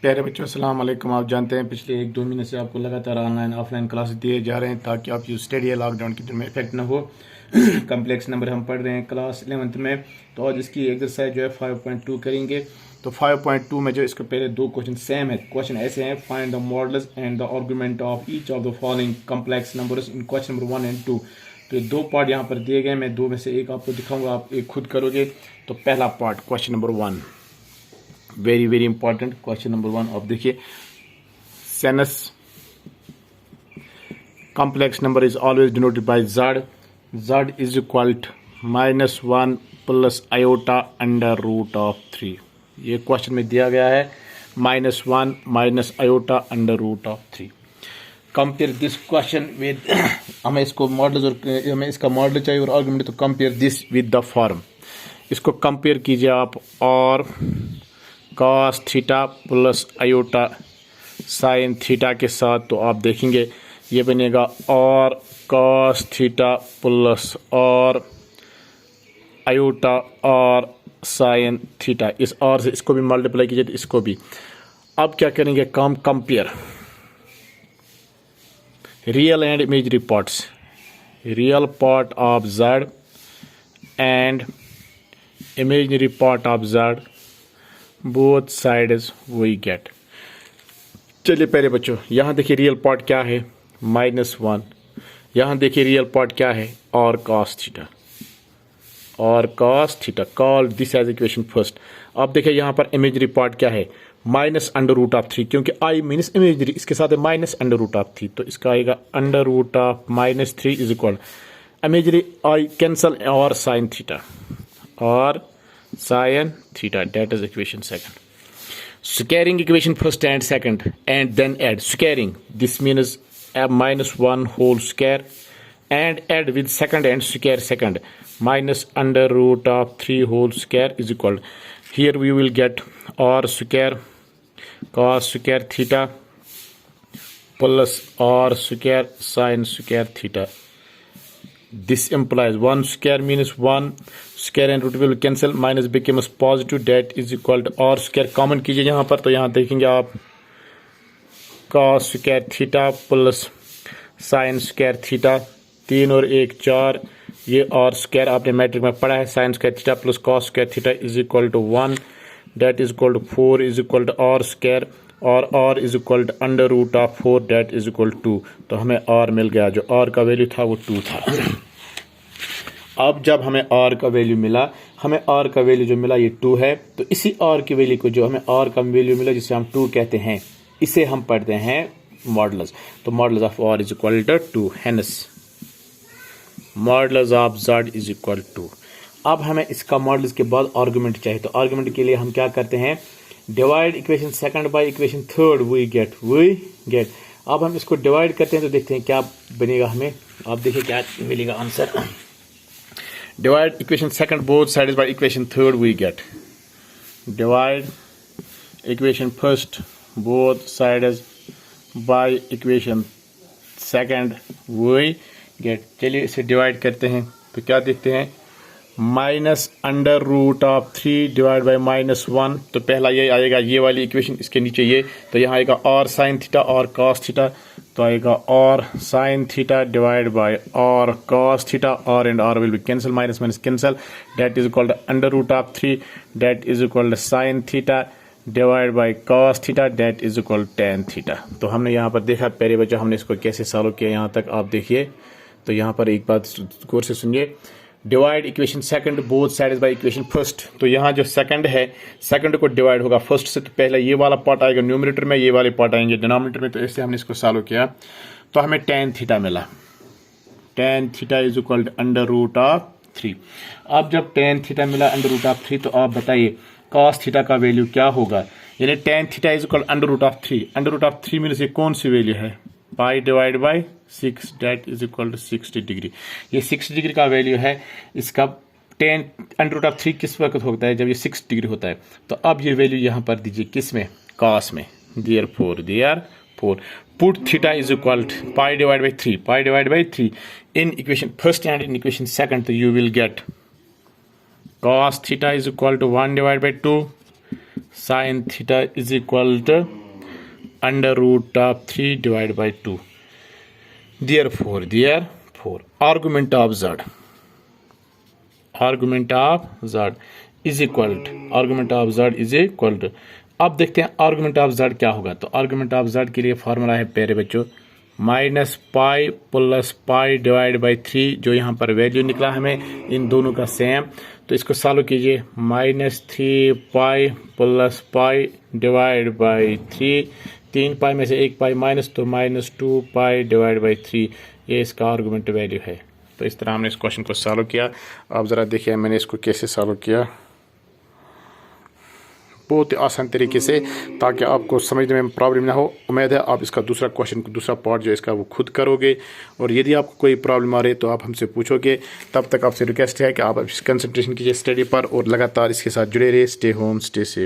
प्यारे बच्चों अस्सलाम वालेकुम। आप जानते हैं पिछले 1-2 महीने से आपको लगातार ऑनलाइन ऑफलाइन क्लास दिए जा रहे हैं ताकि आपकी स्टडी या लॉकडाउन के दिन में इफेक्ट ना हो। कम्प्लेक्स नंबर हम पढ़ रहे हैं क्लास 11th में। तो आज इसकी एक्सरसाइज जो है 5.2 करेंगे। तो 5.2 में जो इसके पहले दो क्वेश्चन सेम है। क्वेश्चन ऐसे हैं, find the models and the argument of each of the following complex numbers in question number 1 and 2। तो ये दो पार्ट यहाँ पर दिए गए, मैं दो में से एक आपको दिखाऊंगा, आप एक खुद करोगे। तो पहला part question number 1, very very important question number 1। अब देखिए, सेनस complex number is always denoted by z. Z is equal to -1 plus iota under root of 3। ये क्वेश्चन में दिया गया है, -1 minus iota under root of 3। Compare this question with हमें इसको model और हमें इसका मॉडल चाहिए और आर्गुमेंट। तो compare this with the form. इसको कंपेयर कीजिए आप, और cos theta plus iota sine theta के साथ। तो आप देखेंगे ये बनेगा और cos थीटा प्लस और आयोटा और साइन थीटा। इस और से इसको भी मल्टीप्लाई कीजिए तो इसको भी। अब क्या करेंगे, compare real and imaginary parts. Real part of z and imaginary part of z, both sides we get। चलिए पहले बच्चों, यहाँ देखिए रियल पार्ट क्या है, -1। यहाँ देखिए रियल पार्ट क्या है, और cos थीटा, और cos theta. Call this as equation first. अब देखिए यहाँ पर इमेजरी पार्ट क्या है, -√3, क्योंकि i मीन्स इमेजरी, इसके साथ है -√3। तो इसका आएगा √-3 is equal imagery i cancel और साइन थीटा और sin theta, that is equation second। Squaring equation first and second and then add squaring, this means -1 whole square and add with second and square second, -√3 whole square is equal, here we will get r square cos square theta plus r square sin square theta। This implies 1 square means 1 square and root will cancel, minus becomes positive, that is equal to r square common कीजिए यहाँ पर। तो यहाँ देखेंगे आप cos square theta plus sin square theta, 3 और 1 4, ये r square आपने मैट्रिक में पढ़ा है, sin square theta plus cos square theta is equal to 1, that is equal to 4 is equal to r square, और r is equal to √4, that is equal to 2। तो हमें r मिल गया, जो r का वैल्यू था वो 2 था। अब जब हमें r का वैल्यू मिला, हमें r का वैल्यू जो मिला ये 2 है। तो इसी r की वैल्यू को, जो हमें r का वैल्यू मिला जिसे हम 2 कहते हैं, इसे हम पढ़ते हैं मॉडल्स। तो modulus of r is equal to 2, hence modulus of z is equal to. अब हमें इसका मॉडल्स के बाद आर्गुमेंट चाहिए। तो आर्गुमेंट के लिए हम क्या करते हैं, divide equation second by equation third, we get. अब हम इसको डिवाइड करते हैं तो देखते हैं क्या बनेगा हमें। आप देखिए क्या मिलेगा answer. Divide equation second both sides by equation third, we get. Divide equation first both sides by equation second, we get. चलिए इसे डिवाइड करते हैं तो क्या देखते हैं, -√3 डिवाइड बाई -1। तो पहला ये आएगा, ये वाली इक्वेशन, इसके नीचे ये। तो यहाँ आएगा और साइन थीटा और cos थीटा, तो आएगा और साइन थीटा डिवाइड बाय और cos थीटा, और and r will be cancel, minus minus cancel, that is equal to √3, that is equal to sine theta divide by cos theta, that is equal to tan theta. तो हमने यहाँ पर देखा प्यारे बच्चों, हमने इसको कैसे सॉल्व किया यहाँ तक आप देखिए। तो यहाँ पर एक बात गौर से सुनिए, divide equation second both sides by equation first. तो यहाँ जो सेकंड है, सेकंड को डिवाइड होगा फर्स्ट से। तो पहले ये वाला पार्ट आएगा न्यूमरेटर में, ये वाले पार्ट आएंगे डिनोमिनेटर में। तो इससे हमने इसको सॉल्व किया तो हमें tan थीटा मिला। tan theta is equal to √3। अब जब tan थीटा मिला √3, तो आप बताइए cos थीटा का वैल्यू क्या होगा। यानी tan theta is equal √3। √3 means ये कौन सी वैल्यू है, pi divide by 6, that is equal to 60 degree. ये 60 डिग्री का वैल्यू है। इसका tan √3 किस वक्त होता है, जब ये 6 डिग्री होता है। तो अब ये वैल्यू यहाँ पर दीजिए, किस में, cos में। therefore put theta is equal to pi divided by 3 in equation first and in equation second। तो you will get cos theta is equal to 1 divided by 2, sine theta is equal to under root of 3 divide by 2। Therefore argument of z is equal to अब देखते हैं argument of z क्या होगा। तो argument of z के लिए formula है प्यारे बच्चों minus pi plus pi divide by 3, जो यहाँ पर वैल्यू निकला हमें इन दोनों का सेम। तो इसको सॉल्व कीजिए, -3 pi plus pi divide by 3, 3 पाई में से 1 पाई माइनस, तो -2 पाई डिवाइड बाई 3, ये इसका आर्गुमेंट वैल्यू है। तो इस तरह हमने इस क्वेश्चन को सॉल्व किया। आप ज़रा देखिए मैंने इसको कैसे सॉल्व किया, बहुत ही आसान तरीके से, ताकि आपको समझने में प्रॉब्लम ना हो। उम्मीद है आप इसका दूसरा क्वेश्चन दूसरा पार्ट जो इसका वो खुद करोगे, और यदि आपको कोई प्रॉब्लम आ रही है तो आप हमसे पूछोगे। तब तक आपसे रिक्वेस्ट है कि आप कंसंट्रेशन कीजिए स्टडी पर और लगातार इसके साथ जुड़े रहिए। Stay home stay safe.